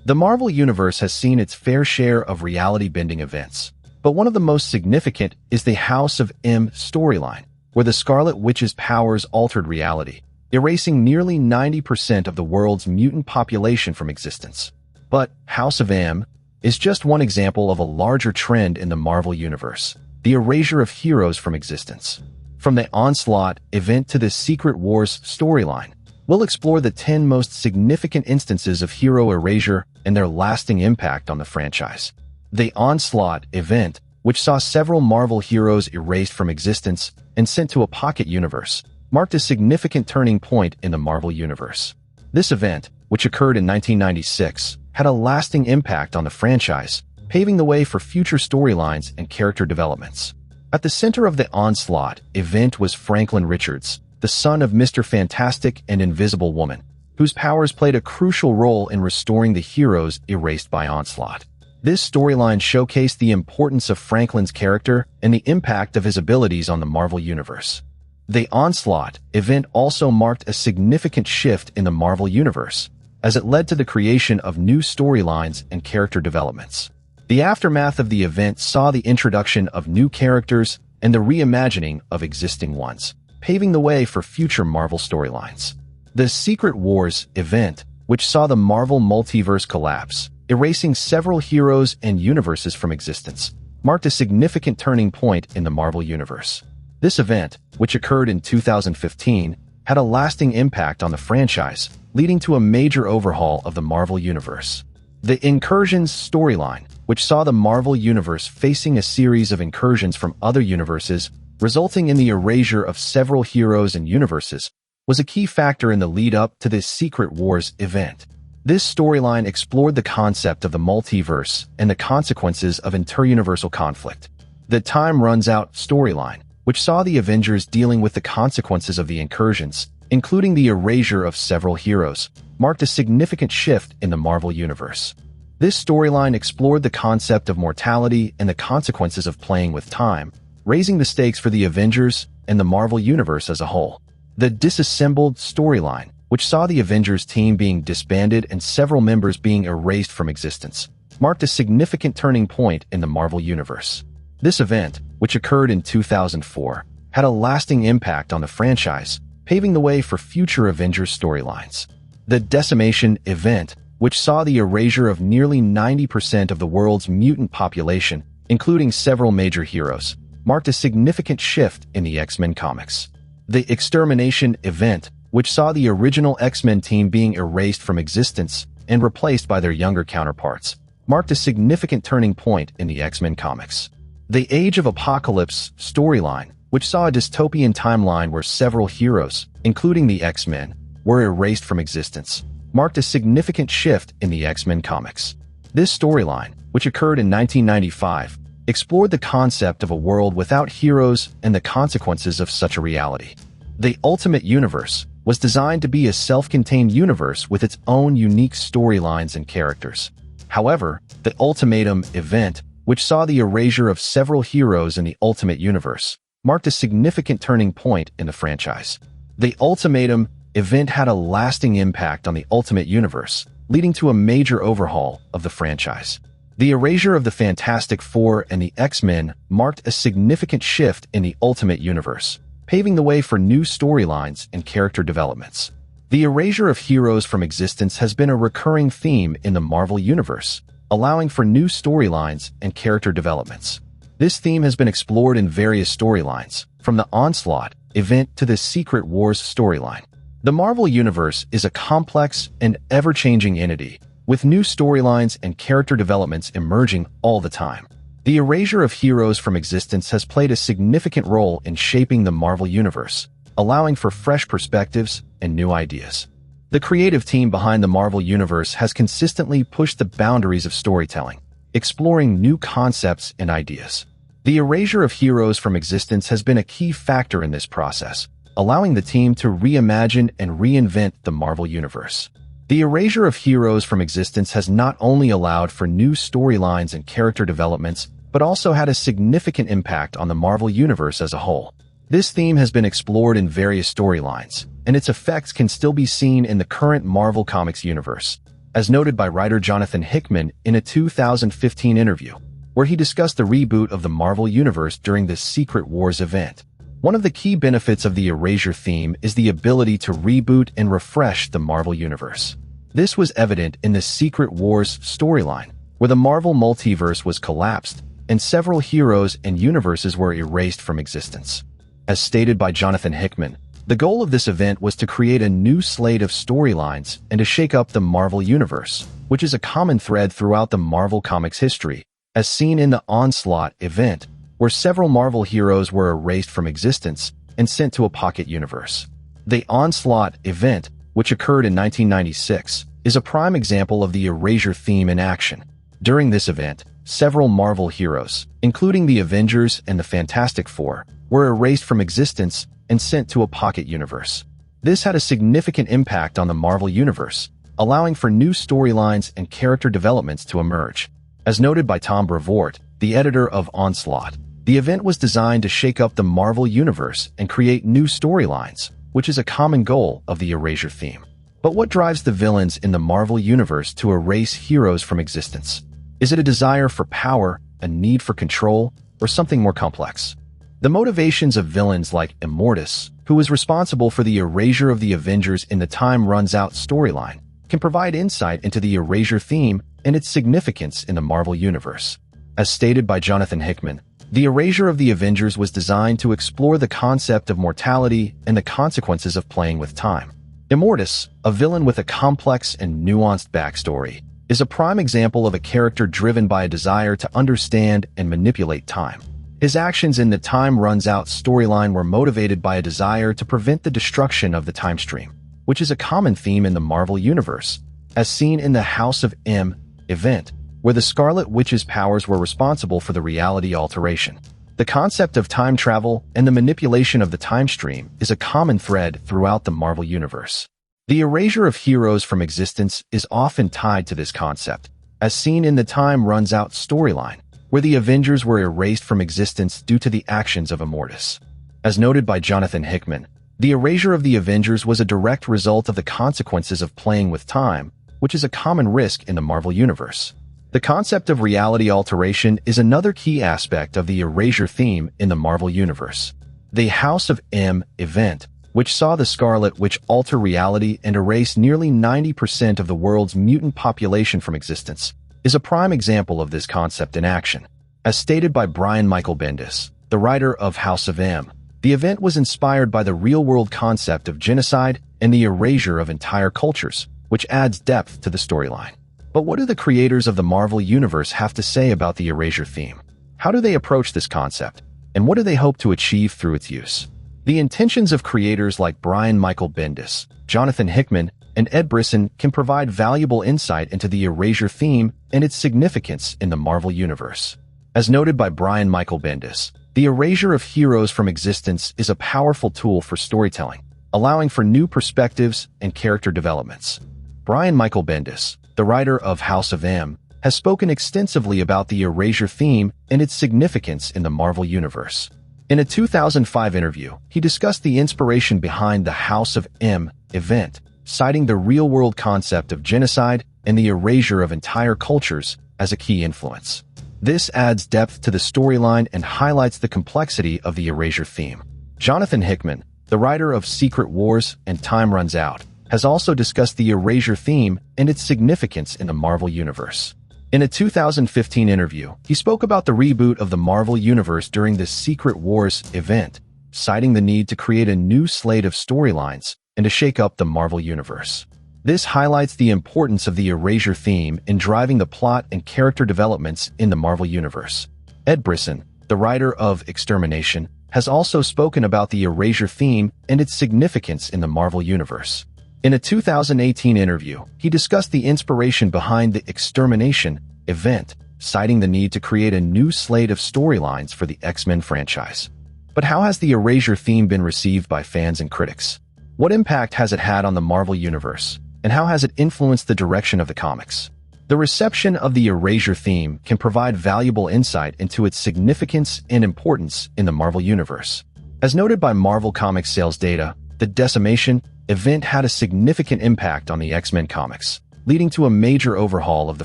The Marvel Universe has seen its fair share of reality-bending events, but one of the most significant is the House of M storyline, where the Scarlet Witch's powers altered reality, erasing nearly 90% of the world's mutant population from existence. But House of M is just one example of a larger trend in the Marvel Universe, the erasure of heroes from existence. From the Onslaught event to the Secret Wars storyline, we'll explore the 10 most significant instances of hero erasure and their lasting impact on the franchise. The Onslaught event, which saw several Marvel heroes erased from existence and sent to a pocket universe, marked a significant turning point in the Marvel Universe. This event, which occurred in 1996, had a lasting impact on the franchise, paving the way for future storylines and character developments. At the center of the Onslaught event was Franklin Richards, the son of Mr. Fantastic and Invisible Woman, whose powers played a crucial role in restoring the heroes erased by Onslaught. This storyline showcased the importance of Franklin's character and the impact of his abilities on the Marvel Universe. The Onslaught event also marked a significant shift in the Marvel Universe, as it led to the creation of new storylines and character developments. The aftermath of the event saw the introduction of new characters and the reimagining of existing ones, paving the way for future Marvel storylines. The Secret Wars event, which saw the Marvel Multiverse collapse, erasing several heroes and universes from existence, marked a significant turning point in the Marvel Universe. This event, which occurred in 2015, had a lasting impact on the franchise, leading to a major overhaul of the Marvel Universe. The Incursions storyline, which saw the Marvel Universe facing a series of incursions from other universes, resulting in the erasure of several heroes and universes, was a key factor in the lead-up to this Secret Wars event. This storyline explored the concept of the multiverse and the consequences of interuniversal conflict. The Time Runs Out storyline, which saw the Avengers dealing with the consequences of the incursions, including the erasure of several heroes, marked a significant shift in the Marvel Universe. This storyline explored the concept of mortality and the consequences of playing with time, raising the stakes for the Avengers and the Marvel Universe as a whole. The Disassembled storyline, which saw the Avengers team being disbanded and several members being erased from existence, marked a significant turning point in the Marvel Universe. This event, which occurred in 2004, had a lasting impact on the franchise, paving the way for future Avengers storylines. The Decimation event, which saw the erasure of nearly 90% of the world's mutant population, including several major heroes, marked a significant shift in the X-Men comics. The Extermination event, which saw the original X-Men team being erased from existence and replaced by their younger counterparts, marked a significant turning point in the X-Men comics. The Age of Apocalypse storyline, which saw a dystopian timeline where several heroes, including the X-Men, were erased from existence, marked a significant shift in the X-Men comics. This storyline, which occurred in 1995, explored the concept of a world without heroes and the consequences of such a reality. The Ultimate Universe was designed to be a self-contained universe with its own unique storylines and characters. However, the Ultimatum event, which saw the erasure of several heroes in the Ultimate Universe, marked a significant turning point in the franchise. The Ultimatum event had a lasting impact on the Ultimate Universe, leading to a major overhaul of the franchise. The erasure of the Fantastic Four and the X-Men marked a significant shift in the Ultimate Universe, paving the way for new storylines and character developments. The erasure of heroes from existence has been a recurring theme in the Marvel Universe, allowing for new storylines and character developments. This theme has been explored in various storylines, from the Onslaught event to the Secret Wars storyline. The Marvel Universe is a complex and ever-changing entity, with new storylines and character developments emerging all the time. The erasure of heroes from existence has played a significant role in shaping the Marvel Universe, allowing for fresh perspectives and new ideas. The creative team behind the Marvel Universe has consistently pushed the boundaries of storytelling, exploring new concepts and ideas. The erasure of heroes from existence has been a key factor in this process, allowing the team to reimagine and reinvent the Marvel Universe. The erasure of heroes from existence has not only allowed for new storylines and character developments, but also had a significant impact on the Marvel Universe as a whole. This theme has been explored in various storylines, and its effects can still be seen in the current Marvel Comics universe. as noted by writer Jonathan Hickman in a 2015 interview, where he discussed the reboot of the Marvel Universe during the Secret Wars event. One of the key benefits of the Erasure theme is the ability to reboot and refresh the Marvel Universe. This was evident in the Secret Wars storyline, where the Marvel Multiverse was collapsed and several heroes and universes were erased from existence. As stated by Jonathan Hickman, the goal of this event was to create a new slate of storylines and to shake up the Marvel Universe, which is a common thread throughout the Marvel Comics history, as seen in the Onslaught event, where several Marvel heroes were erased from existence and sent to a pocket universe. The Onslaught event, which occurred in 1996, is a prime example of the Erasure theme in action. During this event, several Marvel heroes, including the Avengers and the Fantastic Four, were erased from existence and sent to a pocket universe. This had a significant impact on the Marvel Universe, allowing for new storylines and character developments to emerge. As noted by Tom Brevoort, the editor of Onslaught, the event was designed to shake up the Marvel Universe and create new storylines, which is a common goal of the Erasure theme. But what drives the villains in the Marvel Universe to erase heroes from existence? Is it a desire for power, a need for control, or something more complex? The motivations of villains like Immortus, who is responsible for the erasure of the Avengers in the Time Runs Out storyline, can provide insight into the Erasure theme and its significance in the Marvel Universe. As stated by Jonathan Hickman, the erasure of the Avengers was designed to explore the concept of mortality and the consequences of playing with time. Immortus, a villain with a complex and nuanced backstory, is a prime example of a character driven by a desire to understand and manipulate time. His actions in the Time Runs Out storyline were motivated by a desire to prevent the destruction of the time stream, which is a common theme in the Marvel Universe, as seen in the House of M event, where the Scarlet Witch's powers were responsible for the reality alteration. The concept of time travel and the manipulation of the time stream is a common thread throughout the Marvel Universe. The erasure of heroes from existence is often tied to this concept, as seen in the Time Runs Out storyline, where the Avengers were erased from existence due to the actions of Immortus. As noted by Jonathan Hickman, the erasure of the Avengers was a direct result of the consequences of playing with time, which is a common risk in the Marvel Universe. The concept of reality alteration is another key aspect of the Erasure theme in the Marvel Universe. The House of M event, which saw the Scarlet Witch alter reality and erase nearly 90% of the world's mutant population from existence, is a prime example of this concept in action. As stated by Brian Michael Bendis, the writer of House of M, the event was inspired by the real-world concept of genocide and the erasure of entire cultures, which adds depth to the storyline. But what do the creators of the Marvel Universe have to say about the Erasure theme? How do they approach this concept? And what do they hope to achieve through its use? The intentions of creators like Brian Michael Bendis, Jonathan Hickman, and Ed Brisson can provide valuable insight into the Erasure theme and its significance in the Marvel Universe. As noted by Brian Michael Bendis, the erasure of heroes from existence is a powerful tool for storytelling, allowing for new perspectives and character developments. Brian Michael Bendis, the writer of House of M, has spoken extensively about the Erasure theme and its significance in the Marvel Universe. In a 2005 interview, he discussed the inspiration behind the House of M event, citing the real-world concept of genocide and the erasure of entire cultures as a key influence. This adds depth to the storyline and highlights the complexity of the Erasure theme. Jonathan Hickman, the writer of Secret Wars and Time Runs Out, has also discussed the Erasure theme and its significance in the Marvel Universe. In a 2015 interview, he spoke about the reboot of the Marvel Universe during the Secret Wars event, citing the need to create a new slate of storylines and to shake up the Marvel Universe. This highlights the importance of the Erasure theme in driving the plot and character developments in the Marvel Universe. Ed Brisson, the writer of Extermination, has also spoken about the Erasure theme and its significance in the Marvel Universe. In a 2018 interview, he discussed the inspiration behind the Extermination event, citing the need to create a new slate of storylines for the X-Men franchise. But how has the Erasure theme been received by fans and critics? What impact has it had on the Marvel Universe? And how has it influenced the direction of the comics? The reception of the Erasure theme can provide valuable insight into its significance and importance in the Marvel Universe. As noted by Marvel Comics sales data, the Decimation event had a significant impact on the X-Men comics. leading to a major overhaul of the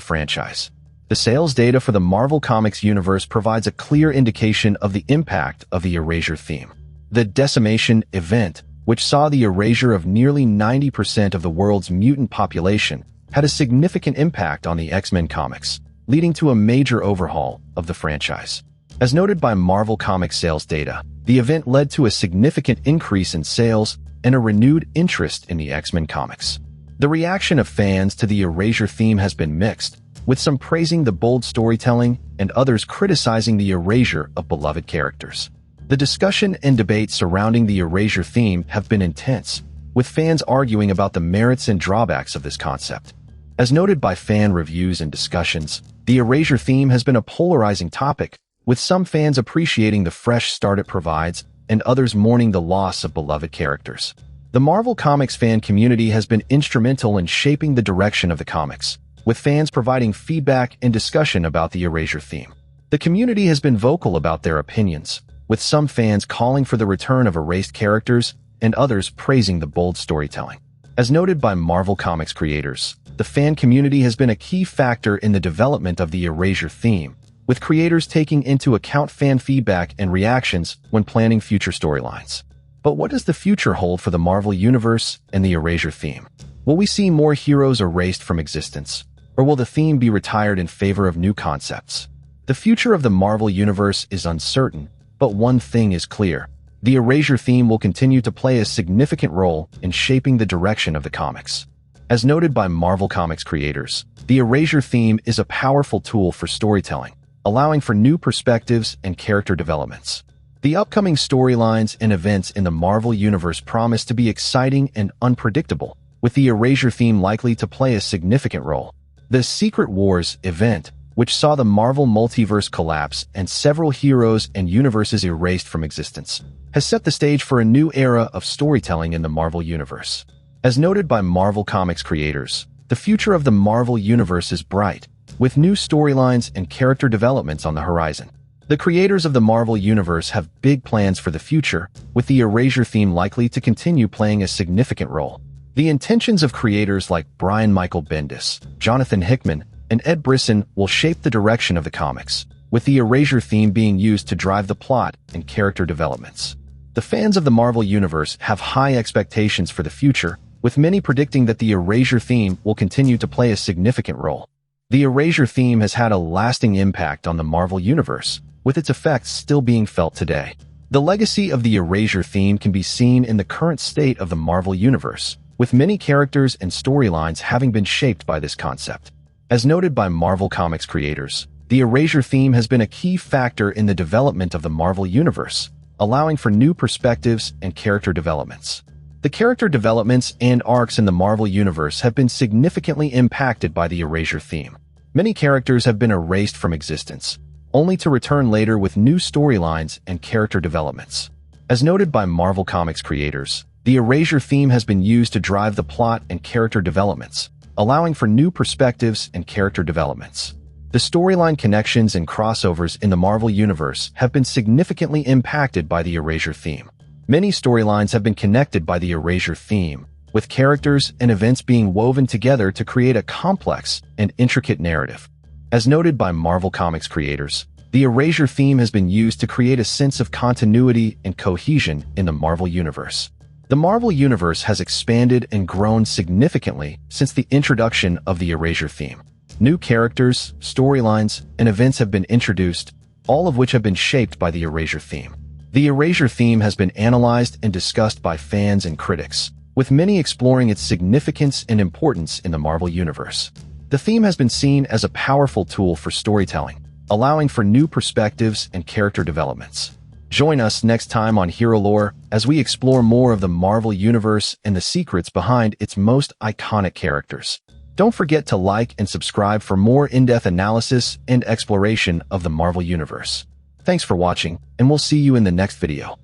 franchise. The sales data for the Marvel Comics universe provides a clear indication of the impact of the Erasure theme. The Decimation event, which saw the erasure of nearly 90% of the world's mutant population, had a significant impact on the X-Men comics, leading to a major overhaul of the franchise. As noted by Marvel Comics sales data, the event led to a significant increase in sales and a renewed interest in the X-Men comics. The reaction of fans to the Erasure theme has been mixed, with some praising the bold storytelling and others criticizing the erasure of beloved characters. The discussion and debate surrounding the Erasure theme have been intense, with fans arguing about the merits and drawbacks of this concept. As noted by fan reviews and discussions, the Erasure theme has been a polarizing topic, with some fans appreciating the fresh start it provides and others mourning the loss of beloved characters. The Marvel Comics fan community has been instrumental in shaping the direction of the comics, with fans providing feedback and discussion about the Erasure theme. The community has been vocal about their opinions, with some fans calling for the return of erased characters and others praising the bold storytelling. As noted by Marvel Comics creators, the fan community has been a key factor in the development of the Erasure theme, with creators taking into account fan feedback and reactions when planning future storylines. But what does the future hold for the Marvel Universe and the Erasure theme? Will we see more heroes erased from existence, or will the theme be retired in favor of new concepts? The future of the Marvel Universe is uncertain, but one thing is clear. The Erasure theme will continue to play a significant role in shaping the direction of the comics. As noted by Marvel Comics creators, the Erasure theme is a powerful tool for storytelling, allowing for new perspectives and character developments. The upcoming storylines and events in the Marvel Universe promise to be exciting and unpredictable, with the Erasure theme likely to play a significant role. The Secret Wars event, which saw the Marvel Multiverse collapse and several heroes and universes erased from existence, has set the stage for a new era of storytelling in the Marvel Universe. As noted by Marvel Comics creators, the future of the Marvel Universe is bright, with new storylines and character developments on the horizon. The creators of the Marvel Universe have big plans for the future, with the Erasure theme likely to continue playing a significant role. The intentions of creators like Brian Michael Bendis, Jonathan Hickman, and Ed Brisson will shape the direction of the comics, with the Erasure theme being used to drive the plot and character developments. The fans of the Marvel Universe have high expectations for the future, with many predicting that the Erasure theme will continue to play a significant role. The Erasure theme has had a lasting impact on the Marvel Universe, with its effects still being felt today. The legacy of the Erasure theme can be seen in the current state of the Marvel Universe, with many characters and storylines having been shaped by this concept. As noted by Marvel Comics creators, the Erasure theme has been a key factor in the development of the Marvel Universe, allowing for new perspectives and character developments. The character developments and arcs in the Marvel Universe have been significantly impacted by the Erasure theme. Many characters have been erased from existence, only to return later with new storylines and character developments. As noted by Marvel Comics creators, the Erasure theme has been used to drive the plot and character developments, allowing for new perspectives and character developments. The storyline connections and crossovers in the Marvel Universe have been significantly impacted by the Erasure theme. Many storylines have been connected by the Erasure theme, with characters and events being woven together to create a complex and intricate narrative. As noted by Marvel Comics creators, the Erasure theme has been used to create a sense of continuity and cohesion in the Marvel Universe. The Marvel Universe has expanded and grown significantly since the introduction of the Erasure theme. New characters, storylines, and events have been introduced, all of which have been shaped by the Erasure theme. The Erasure theme has been analyzed and discussed by fans and critics, with many exploring its significance and importance in the Marvel Universe. The theme has been seen as a powerful tool for storytelling, allowing for new perspectives and character developments. Join us next time on Hero Lore as we explore more of the Marvel Universe and the secrets behind its most iconic characters. Don't forget to like and subscribe for more in-depth analysis and exploration of the Marvel Universe. Thanks for watching, and we'll see you in the next video.